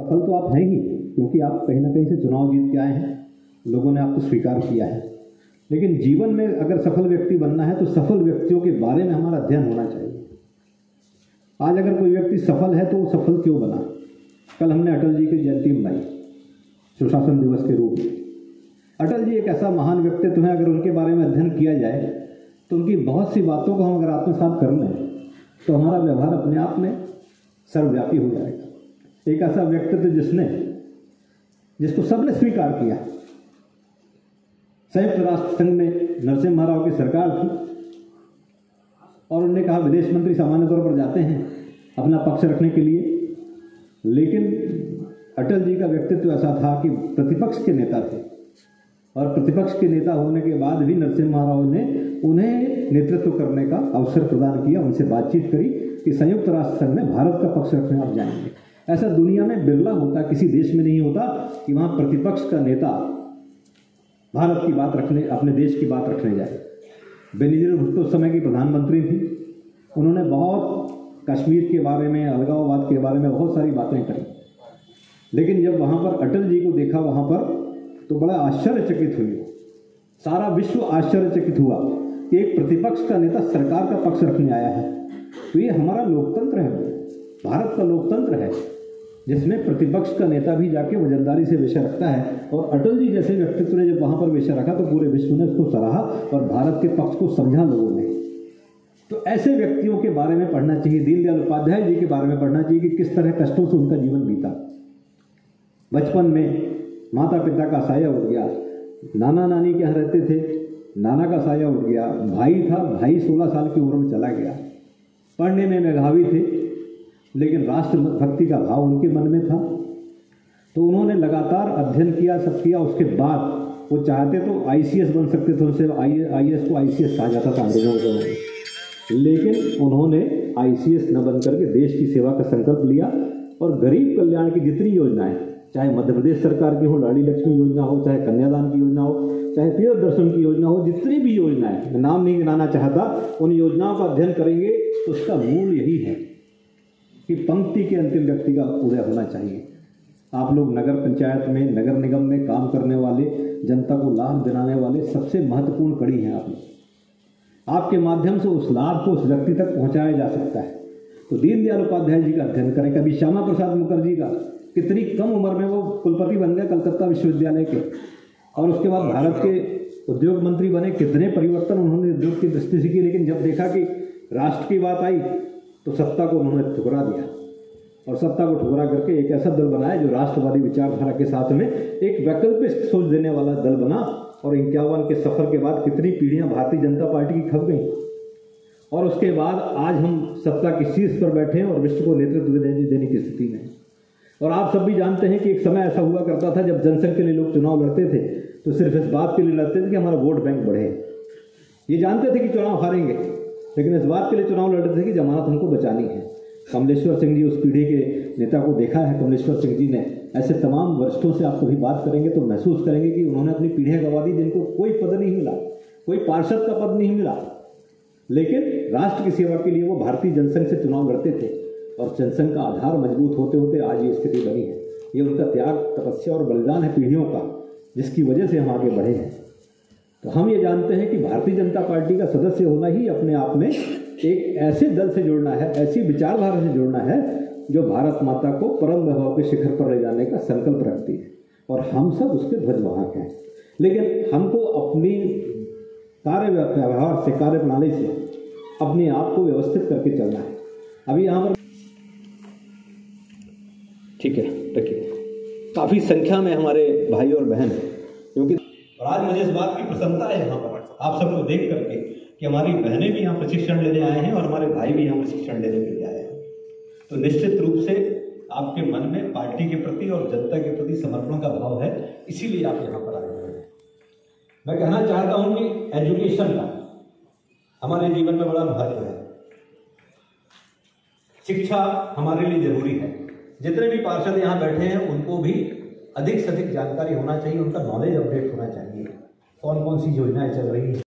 सफल तो आप हैं ही, क्योंकि आप कहीं ना कहीं से चुनाव जीत के आए हैं, लोगों ने आपको स्वीकार किया है। लेकिन जीवन में अगर सफल व्यक्ति बनना है तो सफल व्यक्तियों के बारे में हमारा अध्ययन होना चाहिए। आज अगर कोई व्यक्ति सफल है तो वो सफल क्यों बना? कल हमने अटल जी की जयंती मनाई सुशासन दिवस के रूप में। अटल जी एक ऐसा महान व्यक्तित्व है, अगर उनके बारे में अध्ययन किया जाए तो उनकी बहुत सी बातों को हम अगर आत्मसात कर लें तो हमारा व्यवहार अपने आप में सर्वव्यापी हो जाएगा। एक ऐसा व्यक्तित्व जिसको सबने स्वीकार किया। संयुक्त राष्ट्र संघ में नरसिम्हा राव की सरकार थी और उन्होंने कहा विदेश मंत्री सामान्य तौर पर जाते हैं अपना पक्ष रखने के लिए, लेकिन अटल जी का व्यक्तित्व ऐसा था कि प्रतिपक्ष के नेता थे और प्रतिपक्ष के नेता होने के बाद भी नरसिम्हा राव ने उन्हें नेतृत्व करने का अवसर प्रदान किया, उनसे बातचीत करी कि संयुक्त राष्ट्र संघ में भारत का पक्ष रखने आप जाएंगे। ऐसा दुनिया में बिरला होता, किसी देश में नहीं होता कि वहाँ प्रतिपक्ष का नेता भारत की बात रखने, अपने देश की बात रखने जाए। बेनजीर भुट्टो उस समय की प्रधानमंत्री थी, उन्होंने बहुत कश्मीर के बारे में, अलगाववाद के बारे में बहुत सारी बातें करी, लेकिन जब वहाँ पर अटल जी को देखा वहाँ पर तो बड़ा आश्चर्यचकित हुई। सारा विश्व आश्चर्यचकित हुआ कि एक प्रतिपक्ष का नेता सरकार का पक्ष रखने आया है। तो ये हमारा लोकतंत्र है, भारत का लोकतंत्र है, जिसमें प्रतिपक्ष का नेता भी जाके वजनदारी से विषय रखता है। और अटल जी जैसे व्यक्तित्व ने जब वहाँ पर विषय रखा तो पूरे विश्व ने उसको सराहा और भारत के पक्ष को समझा लोगों ने। तो ऐसे व्यक्तियों के बारे में पढ़ना चाहिए। दीनदयाल उपाध्याय जी के बारे में पढ़ना चाहिए कि किस तरह कष्टों से उनका जीवन बीता। बचपन में माता पिता का साया उठ गया, नाना नानी के यहाँ रहते थे, नाना का साया उठ गया, भाई था, भाई 16 साल की उम्र में चला गया। पढ़ने में मेधावी थे, लेकिन राष्ट्रभक्ति का भाव उनके मन में था, तो उन्होंने लगातार अध्ययन किया, सब किया। उसके बाद वो चाहते तो आईसीएस बन सकते थे, उनसे आईएएस को आईसीएस कहा जाता था अंग्रेजों के समय, लेकिन उन्होंने आईसीएस न बन करके देश की सेवा का संकल्प लिया और गरीब कल्याण की जितनी योजनाएं, चाहे मध्य प्रदेश सरकार की हो, लाड़ी लक्ष्मी योजना हो, चाहे कन्यादान की योजना हो, चाहे तीर्थ दर्शन की योजना हो, जितनी भी योजनाएं, मैं नाम नहीं गिनाना चाहता, उन योजनाओं का अध्ययन करेंगे तो उसका मूल यही है कि पंक्ति के अंतिम व्यक्ति का उदय होना चाहिए। आप लोग नगर पंचायत में, नगर निगम में काम करने वाले, जनता को लाभ दिलाने वाले सबसे महत्वपूर्ण कड़ी हैं आप लोग। आपके माध्यम से उस लाभ को उस व्यक्ति तक पहुंचाया जा सकता है। तो दीनदयाल उपाध्याय जी का अध्ययन करें। कभी श्यामा प्रसाद मुखर्जी का, कितनी कम उम्र में वो कुलपति बन गए कलकत्ता विश्वविद्यालय के, और उसके बाद भारत के उद्योग मंत्री बने। कितने परिवर्तन उन्होंने उद्योग की दृष्टि से किए, लेकिन जब देखा कि राष्ट्र की बात आई तो सत्ता को उन्होंने ठुकरा दिया और सत्ता को ठुकरा करके एक ऐसा दल बनाया जो राष्ट्रवादी विचारधारा के साथ में एक वैकल्पिक सोच देने वाला दल बना। और 51 के सफर के बाद कितनी पीढ़ियां भारतीय जनता पार्टी की खप गई, और उसके बाद आज हम सत्ता की शीर्ष पर बैठे हैं और विश्व को नेतृत्व देने की स्थिति में। और आप सब भी जानते हैं कि एक समय ऐसा हुआ करता था जब जनसंघ के लिए लोग चुनाव लड़ते थे तो सिर्फ इस बात के लिए लड़ते थे कि हमारा वोट बैंक बढ़े। ये जानते थे कि चुनाव हारेंगे, लेकिन इस बात के लिए चुनाव लड़ते थे कि जमानत हमको बचानी है। कमलेश्वर सिंह जी उस पीढ़ी के नेता को देखा है। कमलेश्वर सिंह जी ने, ऐसे तमाम वरिष्ठों से आप कभी बात करेंगे तो महसूस करेंगे कि उन्होंने अपनी पीढ़ियां गंवा दी, जिनको कोई पद नहीं मिला, कोई पार्षद का पद नहीं मिला, लेकिन राष्ट्र की सेवा के लिए वो भारतीय जनसंघ से चुनाव लड़ते थे और जनसंघ का आधार मजबूत होते होते आज ये स्थिति बनी है। ये उनका त्याग, तपस्या और बलिदान है पीढ़ियों का, जिसकी वजह से हम आगे बढ़े हैं। तो हम ये जानते हैं कि भारतीय जनता पार्टी का सदस्य होना ही अपने आप में एक ऐसे दल से जुड़ना है, ऐसी विचारधारा से जुड़ना है जो भारत माता को परम वैभव के शिखर पर ले जाने का संकल्प रखती है, और हम सब उसके ध्वजवाहक हैं। लेकिन हमको अपनी कार्य व्यवहार से, कार्य प्रणाली से अपने आप को व्यवस्थित करके चलना है। अभी यहाँ पर ठीक है, देखिए काफ़ी संख्या में हमारे भाई और बहन हैं, क्योंकि और आज मुझे इस बात की प्रसन्नता है यहाँ पर आप सबको देख करके कि हमारी बहनें भी यहाँ प्रशिक्षण लेने आए हैं और हमारे भाई भी यहाँ प्रशिक्षण लेने के लिए आए हैं। तो निश्चित रूप से आपके मन में पार्टी के प्रति और जनता के प्रति समर्पण का भाव है, इसीलिए आप यहाँ पर आए हैं। मैं कहना चाहता हूँ कि एजुकेशन का हमारे जीवन में बड़ा महत्व है। शिक्षा हमारे लिए जरूरी है। जितने भी पार्षद यहाँ बैठे हैं उनको भी अधिक से अधिक जानकारी होना चाहिए, उनका नॉलेज अपडेट होना चाहिए, कौन कौन सी योजनाएं चल रही हैं।